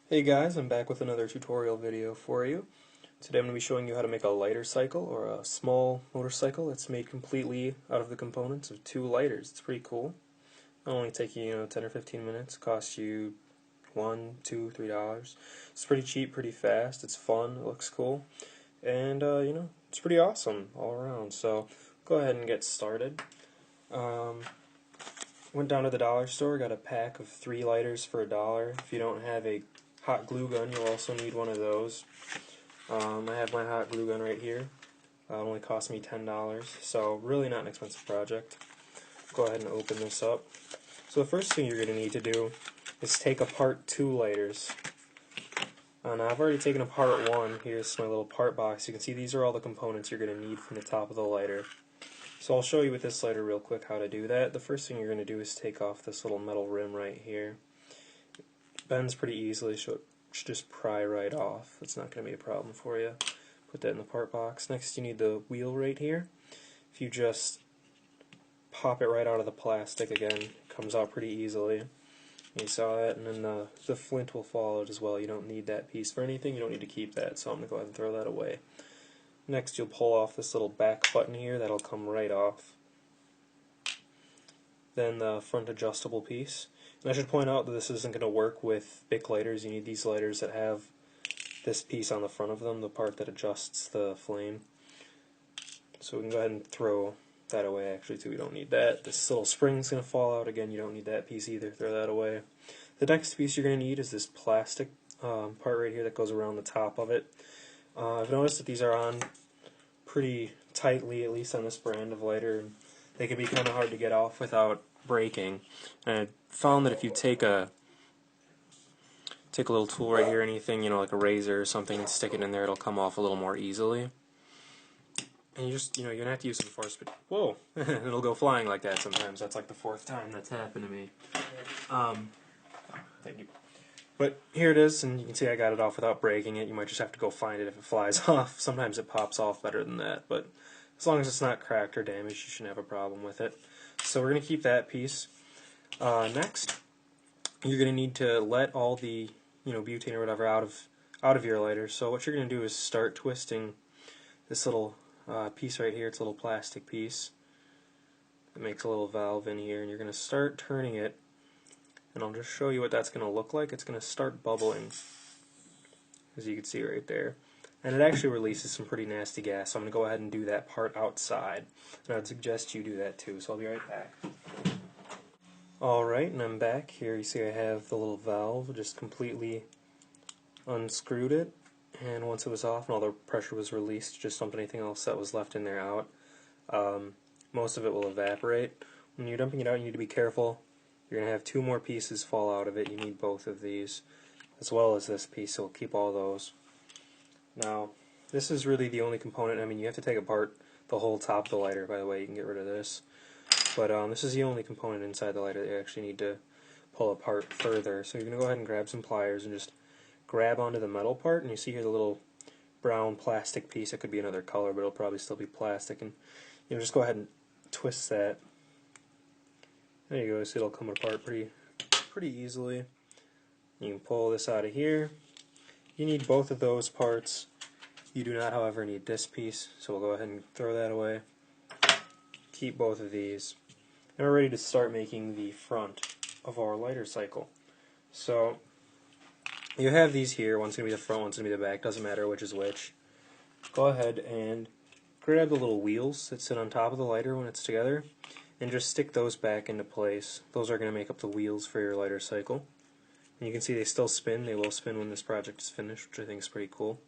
Hey guys, I'm back with another tutorial video for you. Today I'm going to be showing you how to make a lighter cycle, or a small motorcycle that's made completely out of the components of two lighters. It's pretty cool. It'll only take you, 10 or 15 minutes. It costs you $1, $2, $3. It's pretty cheap, pretty fast. It's fun. It looks cool, and it's pretty awesome all around. So go ahead and get started. Went down to the dollar store, got a pack of 3 lighters for $1. If you don't have a hot glue gun, you'll also need one of those. I have my hot glue gun right here. It only cost me $10, so really not an expensive project. Go ahead and open this up. So the first thing you're going to need to do is take apart 2 lighters. Now I've already taken apart one. Here's my little part box. You can see these are all the components you're going to need from the top of the lighter. So I'll show you with this lighter real quick how to do that. The first thing you're going to do is take off this little metal rim right here. It bends pretty easily, so it should just pry right off. It's not going to be a problem for you. Put that in the part box. Next you need the wheel right here. If you just pop it right out of the plastic again, it comes out pretty easily. You saw that, and then the flint will fall out as well. You don't need that piece for anything. You don't need to keep that, so I'm going to go ahead and throw that away. Next you'll pull off this little back button here. That'll come right off. Then the front adjustable piece. And I should point out that this isn't going to work with Bic lighters. You need these lighters that have this piece on the front of them, the part that adjusts the flame. So we can go ahead and throw that away actually too. We don't need that. This little spring's going to fall out again. You don't need that piece either. Throw that away. The next piece you're going to need is this plastic part right here that goes around the top of it. I've noticed that these are on pretty tightly, at least on this brand of lighter. They can be kind of hard to get off without breaking. And I found that if you take a little tool right here, anything, like a razor or something, and stick it in there, it'll come off a little more easily. And you just, you're gonna have to use some force, but whoa, it'll go flying like that sometimes. That's like the 4th time that's happened to me. Thank you. But here it is, and you can see I got it off without breaking it. You might just have to go find it if it flies off. Sometimes it pops off better than that, but as long as it's not cracked or damaged, you shouldn't have a problem with it. So we're going to keep that piece. Next, you're going to need to let all the butane or whatever out of your lighter. So what you're going to do is start twisting this little piece right here. It's a little plastic piece. It makes a little valve in here, and you're going to start turning it. And I'll just show you what that's going to look like. It's going to start bubbling, as you can see right there. And it actually releases some pretty nasty gas, so I'm going to go ahead and do that part outside. And I'd suggest you do that too, so I'll be right back. Alright, and I'm back. Here you see I have the little valve, just completely unscrewed it. And once it was off and all the pressure was released, just dumped anything else that was left in there out. Most of it will evaporate. When you're dumping it out, you need to be careful. You're going to have 2 more pieces fall out of it. You need both of these, as well as this piece, so we'll keep all those. Now, this is really the only component. You have to take apart the whole top of the lighter, by the way. You can get rid of this. But this is the only component inside the lighter that you actually need to pull apart further. So you're going to go ahead and grab some pliers and just grab onto the metal part. And you see here the little brown plastic piece. It could be another color, but it'll probably still be plastic. And just go ahead and twist that. There you go. So it'll come apart pretty easily. You can pull this out of here. You need both of those parts. You do not, however, need this piece, so we'll go ahead and throw that away. Keep both of these. And we're ready to start making the front of our lighter cycle. So, you have these here. One's going to be the front, one's going to be the back. Doesn't matter which is which. Go ahead and grab the little wheels that sit on top of the lighter when it's together, and just stick those back into place. Those are going to make up the wheels for your lighter cycle. And you can see they still spin. They will spin when this project is finished, which I think is pretty cool.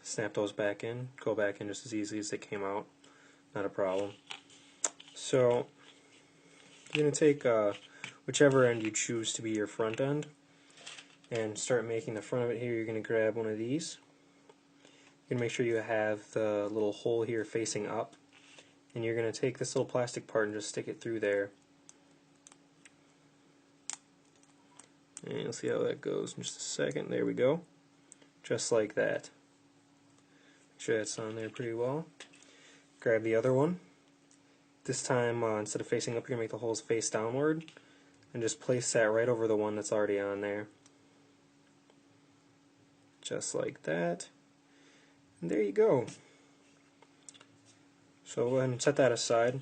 Snap those back in. Go back in just as easily as they came out. Not a problem. So, you're going to take whichever end you choose to be your front end and start making the front of it here. You're going to grab one of these. You're going to make sure you have the little hole here facing up. And you're going to take this little plastic part and just stick it through there. And you'll see how that goes in just a second. There we go. Just like that. Make sure that's on there pretty well. Grab the other one. This time, instead of facing up, you're going to make the holes face downward. And just place that right over the one that's already on there. just like that. And there you go. So go ahead and set that aside,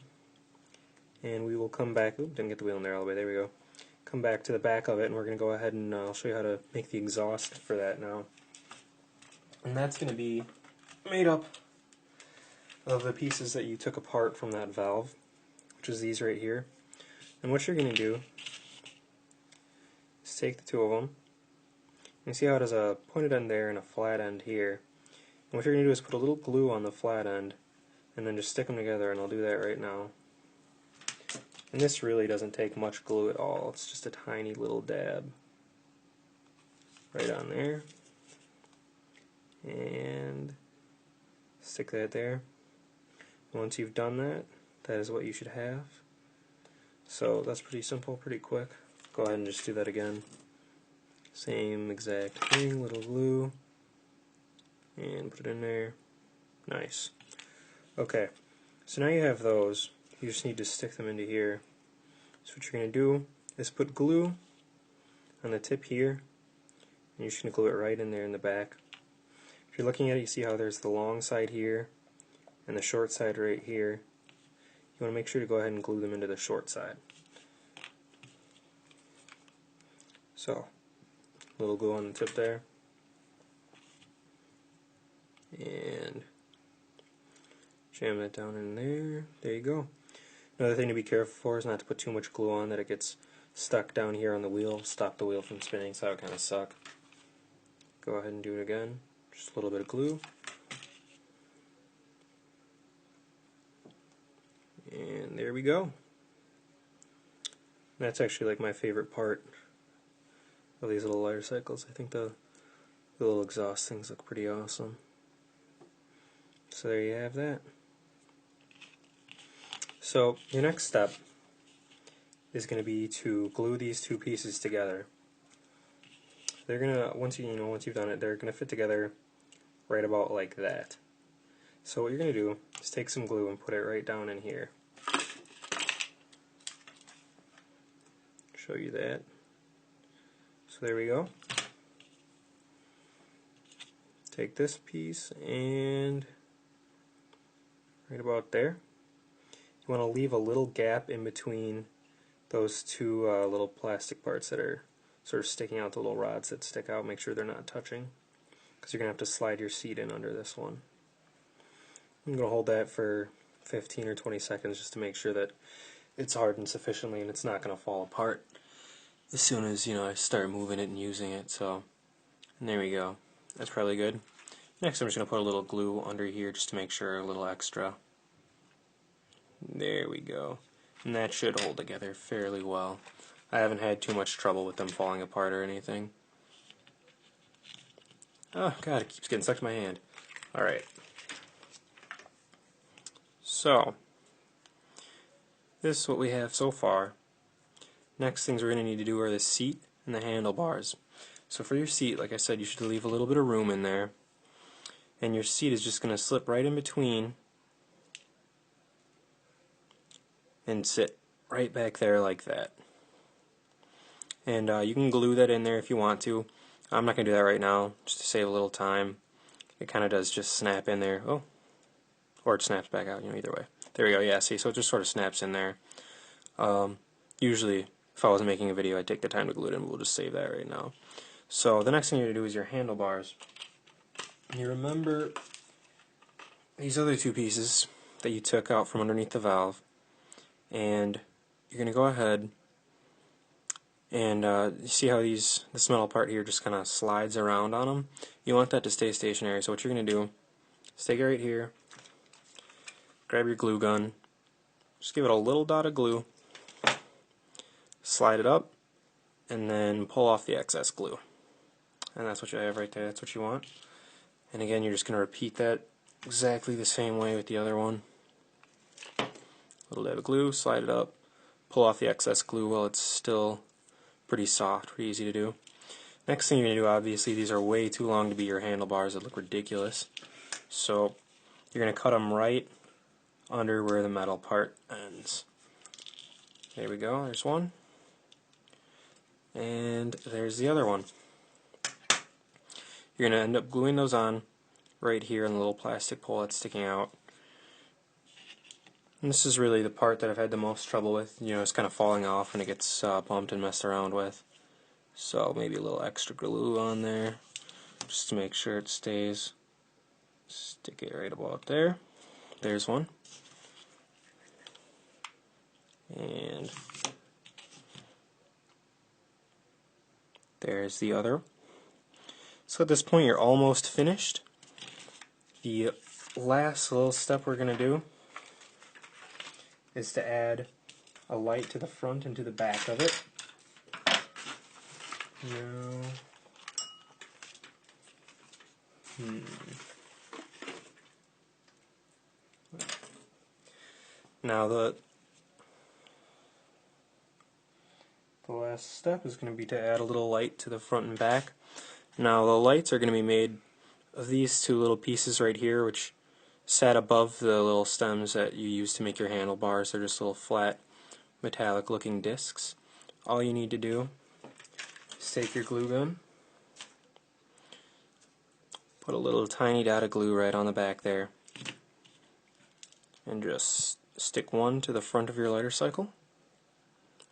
and we will come back. Oop, didn't get the wheel in there all the way. There we go. Come back to the back of it, and we're going to go ahead and I'll show you how to make the exhaust for that now. And that's going to be made up of the pieces that you took apart from that valve, which is these right here. And what you're going to do is take the two of them. You see how it has a pointed end there and a flat end here. And what you're going to do is put a little glue on the flat end and then just stick them together, and I'll do that right now. And this really doesn't take much glue at all. It's just a tiny little dab right on there. And stick that there. Once you've done that, that is what you should have. So that's pretty simple, pretty quick. Go ahead and just do that again. Same exact thing, little glue, and put it in there. Nice. Okay, so now you have those. You just need to stick them into here. So what you're going to do is put glue on the tip here, and you're just going to glue it right in there in the back. If you're looking at it, you see how there's the long side here and the short side right here. You want to make sure to go ahead and glue them into the short side. So, a little glue on the tip there. And jam that down in there. There you go. Another thing to be careful for is not to put too much glue on that it gets stuck down here on the wheel, stop the wheel from spinning, so that would kind of suck. Go ahead and do it again. Just a little bit of glue. And there we go. That's actually like my favorite part of these little motorcycles. I think the little exhaust things look pretty awesome. So there you have that. So your next step is going to be to glue these two pieces together. They're gonna once you've done it, they're gonna fit together right about like that. So what you're gonna do is take some glue and put it right down in here. Show you that. So there we go. Take this piece and right about there. You want to leave a little gap in between those two little plastic parts that are sort of sticking out, the little rods that stick out. Make sure they're not touching, because you're going to have to slide your seat in under this one. I'm going to hold that for 15 or 20 seconds just to make sure that it's hardened sufficiently and it's not going to fall apart as soon as I start moving it and using it. So, and there we go. That's probably good. Next I'm just going to put a little glue under here just to make sure, a little extra. There we go. And that should hold together fairly well. I haven't had too much trouble with them falling apart or anything. Oh god, it keeps getting stuck to my hand. Alright. So, this is what we have so far. Next things we're going to need to do are the seat and the handlebars. So for your seat, like I said, you should leave a little bit of room in there. And your seat is just going to slip right in between and sit right back there like that. And you can glue that in there if you want to. I'm not going to do that right now, just to save a little time. It kind of does just snap in there. Oh, or it snaps back out, either way. There we go, yeah, see, so it just sort of snaps in there. Usually, if I wasn't making a video, I'd take the time to glue it in, but we'll just save that right now. So the next thing you're going to do is your handlebars. You remember these other two pieces that you took out from underneath the valve, and you're going to go ahead and you see how this metal part here just kind of slides around on them? You want that to stay stationary, so what you're going to do is take it right here, grab your glue gun, just give it a little dot of glue, slide it up, and then pull off the excess glue. And that's what you have right there, that's what you want. And again, you're just going to repeat that exactly the same way with the other one. Little dab of glue, slide it up, pull off the excess glue while it's still pretty soft, pretty easy to do. Next thing you're going to do, obviously, these are way too long to be your handlebars. They look ridiculous. So you're going to cut them right under where the metal part ends. There we go, there's one. And there's the other one. you're going to end up gluing those on right here on the little plastic pole that's sticking out. And this is really the part that I've had the most trouble with. You know, it's kind of falling off when it gets bumped and messed around with. So maybe a little extra glue on there just to make sure it stays. Stick it right about there. There's one. And there's the other. So at this point you're almost finished. The last little step we're going to do is to add a light to the front and to the back of it. Now the last step is going to be to add a little light to the front and back. Now the lights are going to be made of these two little pieces right here, which sat above the little stems that you use to make your handlebars. They're just little flat metallic looking discs. All you need to do is take your glue gun, put a little tiny dot of glue right on the back there, and just stick one to the front of your lighter cycle.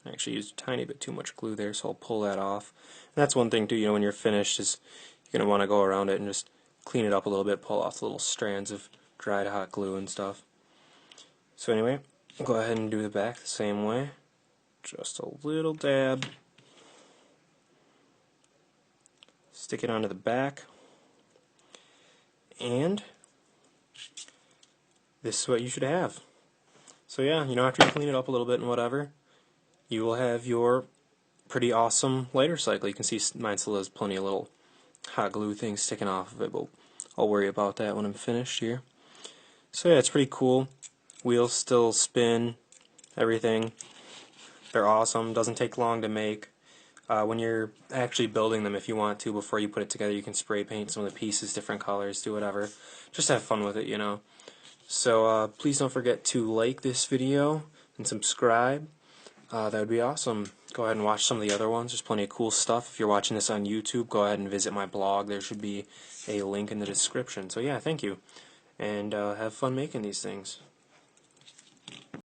I actually used a tiny bit too much glue there, so I'll pull that off. And that's one thing too, you know, when you're finished, is you're going to want to go around it and just clean it up a little bit, pull off the little strands of dried hot glue and stuff. So anyway, go ahead and do the back the same way. Just a little dab. Stick it onto the back. And this is what you should have. So yeah, you know, after you clean it up a little bit and whatever, you will have your pretty awesome lighter cycle. You can see mine still has plenty of little hot glue things sticking off of it, but I'll worry about that when I'm finished here. So yeah, it's pretty cool. Wheels still spin, everything. They're awesome. Doesn't take long to make. When you're actually building them, if you want to, before you put it together, you can spray paint some of the pieces, different colors, do whatever. Just have fun with it, you know. So please don't forget to like this video and subscribe. That would be awesome. Go ahead and watch some of the other ones. There's plenty of cool stuff. If you're watching this on YouTube, go ahead and visit my blog. There should be a link in the description. So yeah, thank you. And have fun making these things.